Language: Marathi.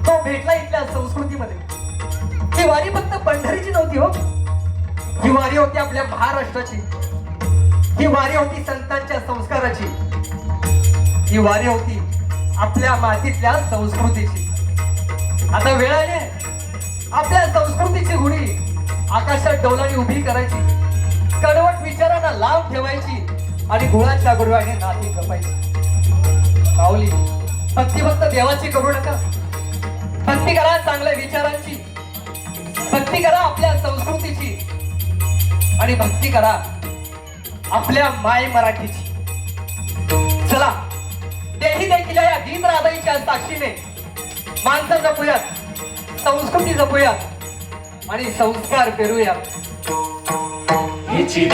तो भेटला इथल्या संस्कृतीमध्ये. ही वारी फक्त पंढरीची नव्हती हो, ही वारी होती आपल्या महाराष्ट्राची. ही वारी होती संतांच्या संस्काराची. ही वारी होती आपल्या मातीतल्या संस्कृतीची. आता वेळ आली आहे आपल्या संस्कृतीची गुढी आकाशात डौलाने उभी करायची, कडवट विचारांना लांब ठेवायची आणि गुळाच्या गुडव्याने नाती जपायची. माऊली, भक्ती फक्त देवाची करू नका, भक्ती करा चांगल्या विचारांची, भक्ती करा आपल्या संस्कृतीची आणि भक्ती करा आपल्या माय मराठीची. चला, तेही देखील या गीत राधाईच्या साक्षीने माणसं जपूयात, संस्कृती जपूयात आणि संस्कार पेरूयात. हिची